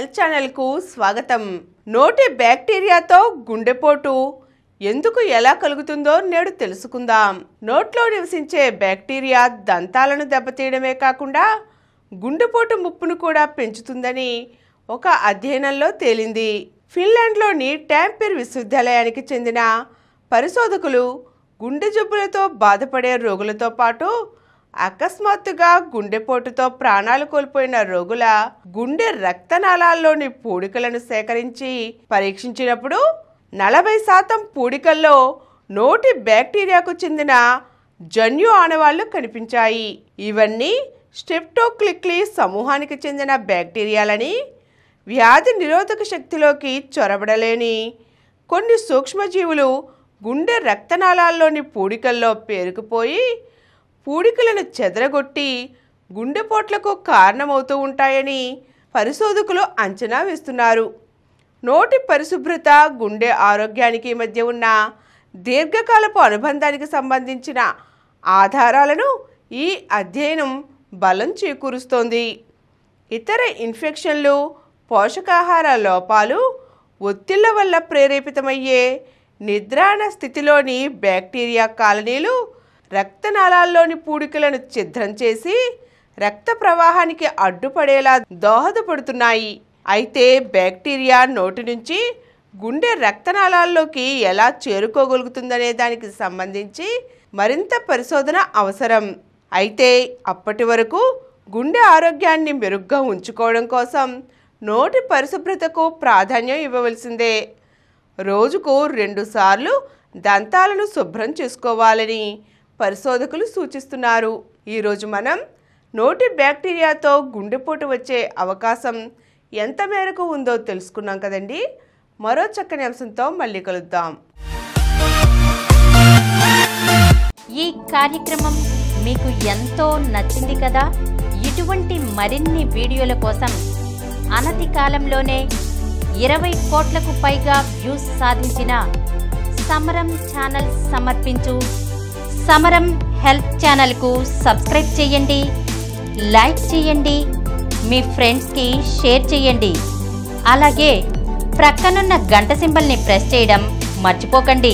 Health channel కు స్వాగతం. నోటి బ్యాక్టీరియాతో గుండెపోటు ఎందుకు ఎలా కలుగుతుందో నేడు తెలుసుకుందాం. నోట్లో నివసించే బ్యాక్టీరియా దంతాలను దెబ్బతీయడమే కాకుండా గుండెపోటు ముప్పును కూడా పెంచుతుందని ఒక అధ్యయనంలో తేలింది. ఫిన్లాండ్లోని ట్యాంపెర్ విశ్వవిద్యాలయానికి చెందిన పరిశోధకులు గుండె జబ్బులతో బాధపడే రోగులతో పాటు అకస్మాత్తుగా గుండెపోటుతో ప్రాణాలు కోల్పోయిన రోగుల గుండె రక్తనాళాల్లోని పూడికలను సేకరించి పరీక్షించినప్పుడు 40% పూడికల్లో నోటి బ్యాక్టీరియాకు చెందిన జన్యు ఆనవాళ్లు కనిపించాయి. ఇవన్నీ స్ట్రెప్టోకోకై సమూహానికి చెందిన బ్యాక్టీరియాలని, వ్యాధి నిరోధక శక్తిలోకి చొరబడలేని కొన్ని సూక్ష్మజీవులు గుండె రక్తనాళాల్లోని పూడికల్లో పేరుకుపోయి పూడికలను చెదరగొట్టి గుండెపోట్లకు కారణమవుతూ ఉంటాయని పరిశోధకులు అంచనా వేస్తున్నారు. నోటి పరిశుభ్రత గుండె ఆరోగ్యానికి మధ్య ఉన్న దీర్ఘకాలపు అనుబంధానికి సంబంధించిన ఆధారాలను ఈ అధ్యయనం బలం చేకూరుస్తోంది. ఇతర ఇన్ఫెక్షన్లు, పోషకాహార లోపాలు, ఒత్తిళ్ల వల్ల ప్రేరేపితమయ్యే నిద్రాణ స్థితిలోని బ్యాక్టీరియా కాలనీలు రక్తనాళాల్లోని పూడికలను ఛిద్రం చేసి రక్త ప్రవాహానికి అడ్డుపడేలా దోహదపడుతున్నాయి. అయితే బ్యాక్టీరియా నోటి నుంచి గుండె రక్తనాళాల్లోకి ఎలా చేరుకోగలుగుతుందనే దానికి సంబంధించి మరింత పరిశోధన అవసరం. అయితే అప్పటి వరకు గుండె ఆరోగ్యాన్ని మెరుగ్గా ఉంచుకోవడం కోసం నోటి పరిశుభ్రతకు ప్రాధాన్యం ఇవ్వవలసిందే. రోజుకు 2 సార్లు దంతాలను శుభ్రం చేసుకోవాలని పరిశోధకులు సూచిస్తున్నారు. ఈరోజు మనం నోటి బ్యాక్టీరియాతో గుండెపోటు వచ్చే అవకాశం ఎంత మేరకు ఉందో తెలుసుకున్నాం కదండి. మరో చక్కని అంశంతో మళ్ళీ కలుద్దాం. ఈ కార్యక్రమం మీకు ఎంతో నచ్చింది కదా. ఇటువంటి మరిన్ని వీడియోల కోసం అనతి కాలంలోనే 20 కోట్లకు పైగా వ్యూస్ సాధించిన సమరం ఛానల్ సమర్పించు సమరం హెల్త్ ఛానల్కు సబ్స్క్రైబ్ చేయండి, లైక్ చేయండి, మీ ఫ్రెండ్స్కి షేర్ చేయండి. అలాగే ప్రక్కనున్న గంట సింబల్ని ప్రెస్ చేయడం మర్చిపోకండి.